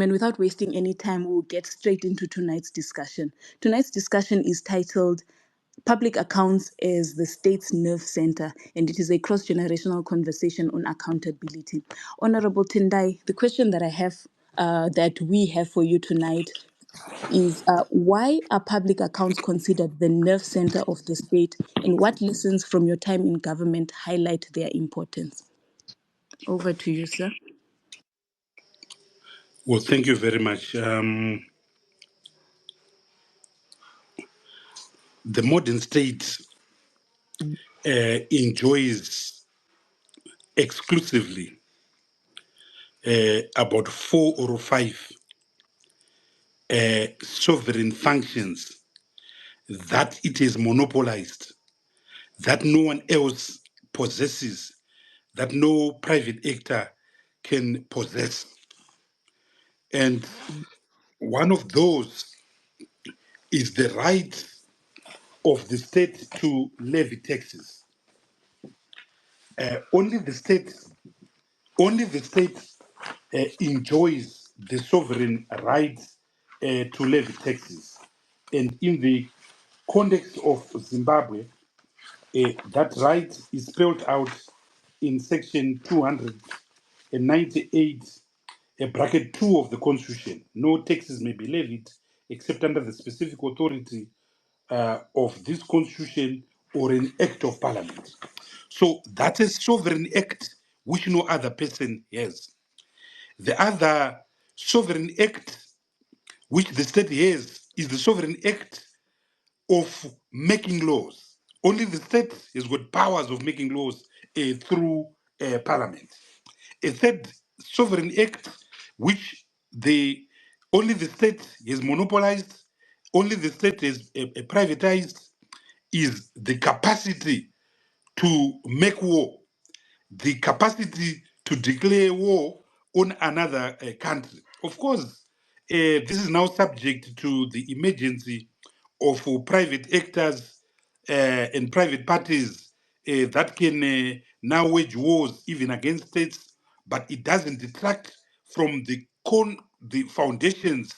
And without wasting any time, we'll get straight into tonight's discussion. Tonight's discussion is titled Public Accounts as the State's Nerve Center, and it is a cross-generational conversation on accountability. Honorable Tendai, the question that I have, that we have for you tonight is why are public accounts considered the nerve center of the state, and what lessons from your time in government highlight their importance? Over to you, sir. Well, thank you very much. The modern state enjoys exclusively about 4 or 5 sovereign functions that it has monopolized, that no one else possesses, that no private actor can possess. And one of those is the right of the state to levy taxes. Only the state enjoys the sovereign right to levy taxes. And in the context of Zimbabwe, that right is spelled out in section 298, bracket 2 of the Constitution. No taxes may be levied except under the specific authority of this Constitution or an act of Parliament. So that's a sovereign act which no other person has. The other sovereign act which the state has is the sovereign act of making laws. Only the state has got powers of making laws through Parliament. A third sovereign act which only the state has monopolized, only the state has privatized, is the capacity to make war, the capacity to declare war on another country. Of course, this is now subject to the emergency of private actors and private parties that can now wage wars even against states, but it doesn't detract from the foundations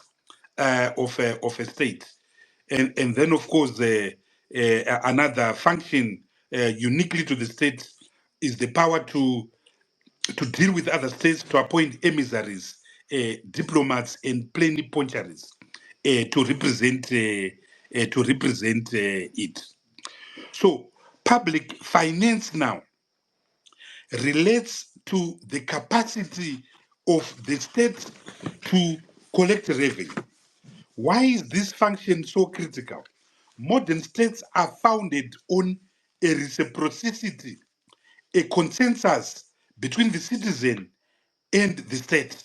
of a state. And then, of course, another function uniquely to the state is the power to deal with other states, to appoint emissaries, diplomats, and plenipotentiaries to represent it. So, public finance now relates to the capacity of the state to collect revenue. Why is this function so critical? Modern states are founded on a reciprocity, a consensus between the citizen and the state.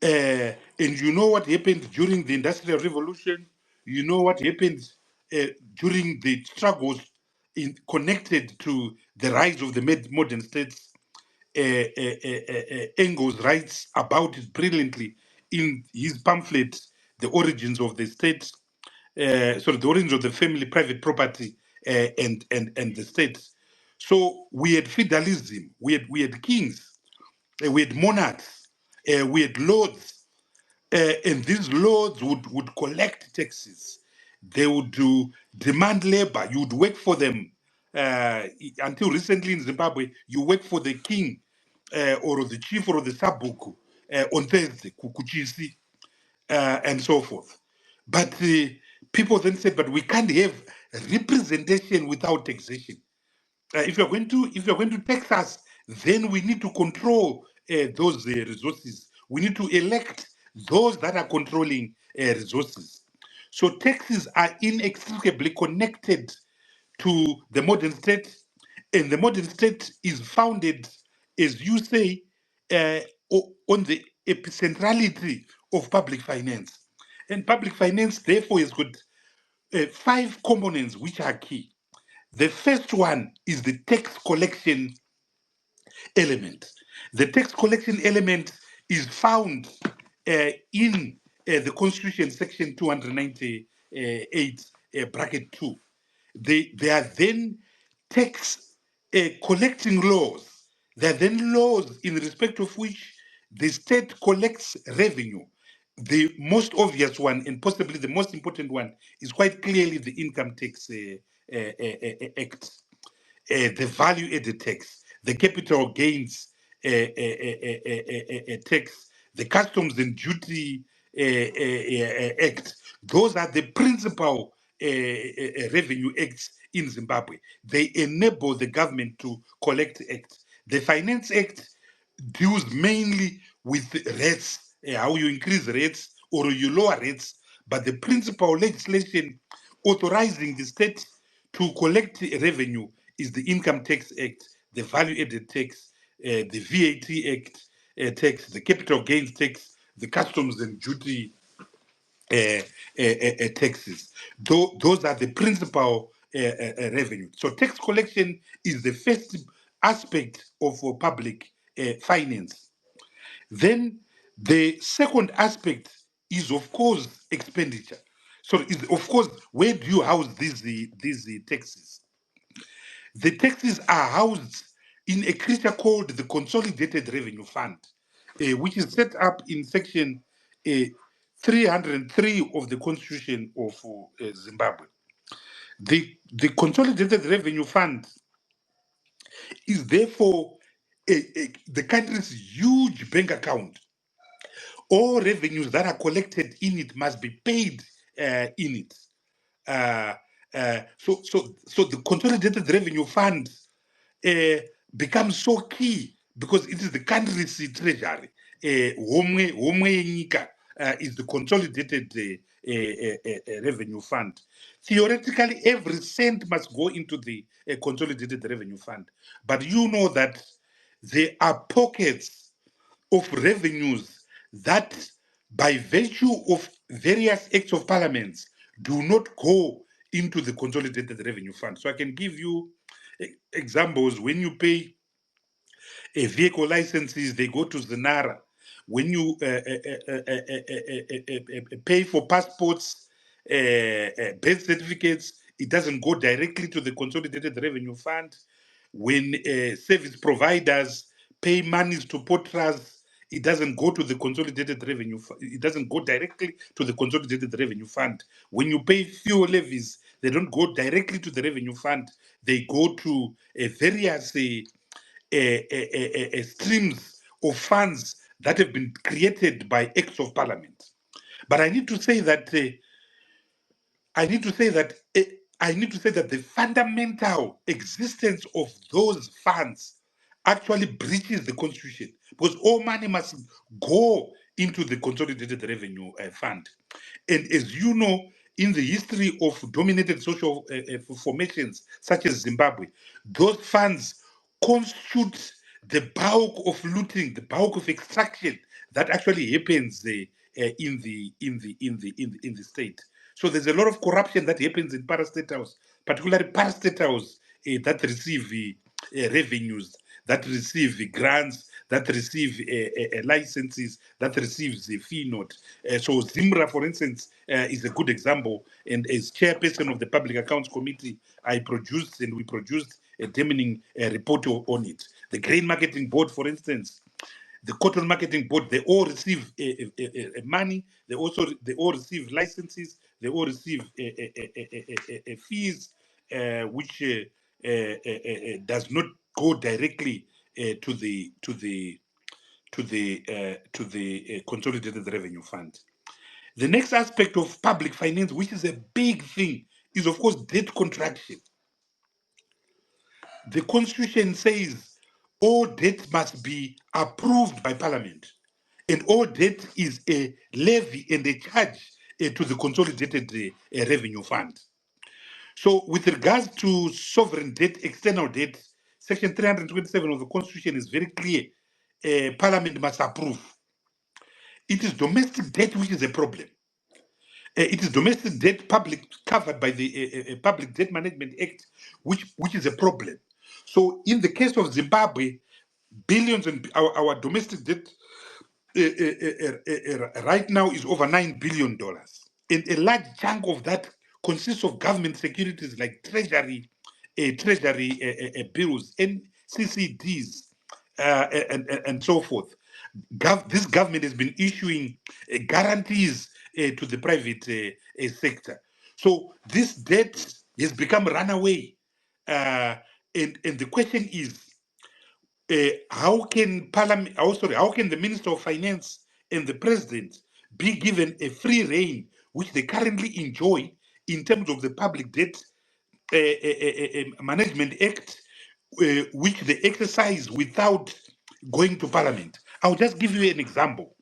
And you know what happened during the Industrial Revolution? You know what happened during the struggles connected to the rise of the modern states? Engels writes about it brilliantly in his pamphlet, The Origins of the State, the origins of the family, private property, and the state. So we had feudalism, we had kings, we had monarchs, we had lords, and these lords would collect taxes. They would demand labor. You would work for them. Until recently in Zimbabwe, you work for the king or the chief or the sabuku on Thursday, kuchisi, and so forth. But people then said, but we can't have representation without taxation. If you're going to tax us, then we need to control those resources. We need to elect those that are controlling resources. So taxes are inextricably connected to the modern state, and the modern state is founded, as you say, on the epicentrality of public finance. And public finance, therefore, has got 5 components which are key. The first one is the tax collection element. The tax collection element is found in the Constitution, section 298, bracket 2. They are then tax collecting laws. There are then laws in respect of which the state collects revenue. The most obvious one, and possibly the most important one, is quite clearly the Income Tax Act, the value added tax, the capital gains tax, the Customs and Duty Act. Those are the principal revenue acts in Zimbabwe. They enable the government to collect acts. The Finance Act deals mainly with rates, how you increase rates or you lower rates, but the principal legislation authorizing the state to collect revenue is the Income Tax Act, the Value Added Tax, the VAT Act tax, the Capital Gains Tax, the Customs and Duty taxes. Those are the principal revenue. So tax collection is the first aspect of public finance. Then the second aspect is, of course, expenditure. So, is of course, where do you house these taxes? The taxes are housed in a creature called the Consolidated Revenue Fund, which is set up in section 303 of the Constitution of Zimbabwe. The Consolidated Revenue Fund is therefore the country's huge bank account. All revenues that are collected in it must be paid in it. Uh, so the Consolidated Revenue Fund uh, becomes so key because it is the country's treasury. Homwe yenyika is the Consolidated Revenue Fund. Theoretically, every cent must go into the Consolidated Revenue Fund. But you know that there are pockets of revenues that, by virtue of various acts of parliaments, do not go into the Consolidated Revenue Fund. So I can give you examples. When you pay vehicle licenses, they go to Zenara. When you pay for passports, birth certificates, it doesn't go directly to the Consolidated Revenue Fund. When service providers pay monies to porters, it doesn't go to the Consolidated Revenue Fund. It doesn't go directly to the Consolidated Revenue Fund. When you pay fuel levies, they don't go directly to the Revenue Fund. They go to various streams of funds that have been created by acts of parliament. But I need to say that I need to say that I need to say that the fundamental existence of those funds actually breaches the constitution because all money must go into the Consolidated Revenue Fund. And as you know, in the history of dominated social formations such as Zimbabwe, those funds constitute the bulk of looting, the bulk of extraction that actually happens in the state. So there's a lot of corruption that happens in parastatals, particularly parastatals that receive revenues, that receive grants, that receive licenses, that receives a fee note. So Zimra, for instance, is a good example. And as chairperson of the Public Accounts Committee, we produced a determining report on it. The Grain Marketing Board, for instance, the Cotton Marketing Board, they all receive money. They all receive licenses. They all receive fees, which does not go directly to the Consolidated Revenue Fund. The next aspect of public finance, which is a big thing, is of course debt contraction. The Constitution says all debt must be approved by Parliament, and all debt is a levy and a charge to the Consolidated Revenue Fund. So, with regards to sovereign debt, external debt, Section 327 of the Constitution is very clear. Parliament must approve. It is domestic debt which is a problem. It is domestic debt covered by the Public Debt Management Act, which is a problem. So, in the case of Zimbabwe, billions and our domestic debt right now is over $9 billion, and a large chunk of that consists of government securities like treasury bills and CCDs and so forth. This government has been issuing guarantees to the private sector. So this debt has become runaway. Uh, and the question is, how can Parliament, oh, sorry, how can the Minister of Finance and the President be given a free rein, which they currently enjoy in terms of the Public Debt Management Act, which they exercise without going to Parliament? I'll just give you an example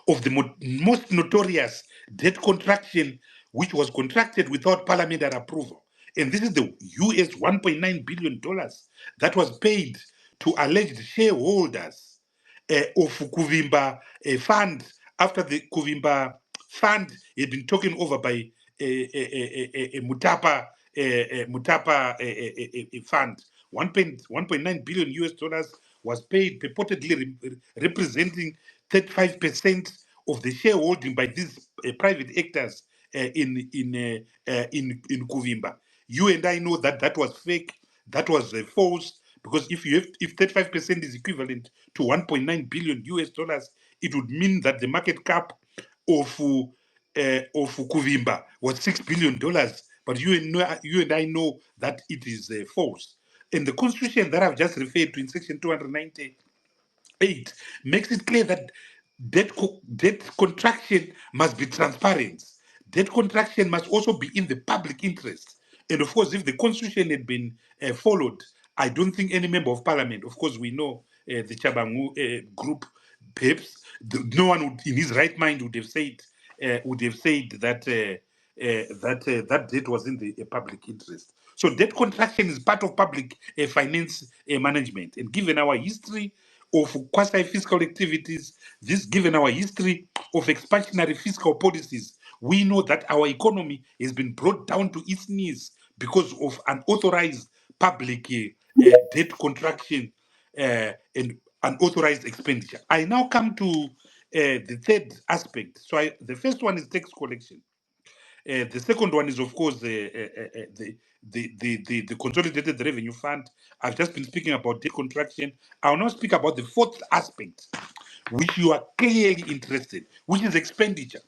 of the most notorious debt contraction, which was contracted without parliamentary approval. And this is the US $1.9 billion that was paid to alleged shareholders of Kuvimba Fund after the Kuvimba Fund had been taken over by Mutapa Fund. 1.9 billion US dollars was paid, purportedly representing 35% of the shareholding by these private actors in Kuvimba. You and I know that that was fake, that was false, because if 35% is equivalent to 1.9 billion US dollars, it would mean that the market cap of Kuvimba was $6 billion. But you and I know that it is false. And the constitution that I've just referred to in section 298 makes it clear that debt contraction must be transparent. Debt contraction must also be in the public interest. And of course, if the constitution had been followed, I don't think any member of parliament, of course, we know the Chabangu group, PEPs, no one would, in his right mind would have said that that debt was in the public interest. So debt contraction is part of public finance management. And given our history of quasi-fiscal activities, this given our history of expansionary fiscal policies, we know that our economy has been brought down to its knees because of unauthorized public debt contraction and unauthorized expenditure. I now come to the third aspect. So the first one is tax collection. The second one is, of course, the Consolidated Revenue Fund. I've just been speaking about debt contraction. I'll now speak about the fourth aspect, which you are clearly interested, which is expenditure.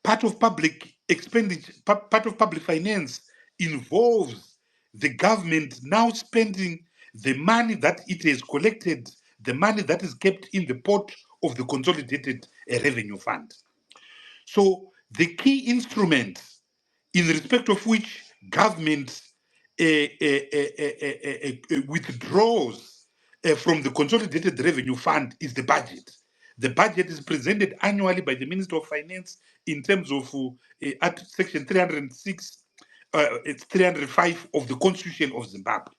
Part of public expenditure, part of public finance involves the government now spending the money that it has collected, the money that is kept in the pot of the Consolidated Revenue Fund. So the key instrument in respect of which government withdraws from the Consolidated Revenue Fund is the budget. The budget is presented annually by the Minister of Finance in terms of at Section 306, it's 305 of the Constitution of Zimbabwe.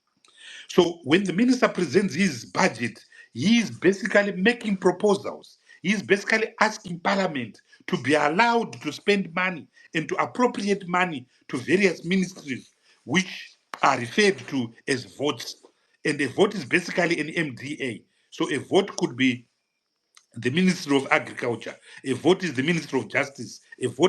So when the minister presents his budget, he is basically making proposals. He is basically asking Parliament to be allowed to spend money and to appropriate money to various ministries, which are referred to as votes. And a vote is basically an MDA. So a vote could be the Minister of Agriculture, a vote is the Minister of Justice, a vote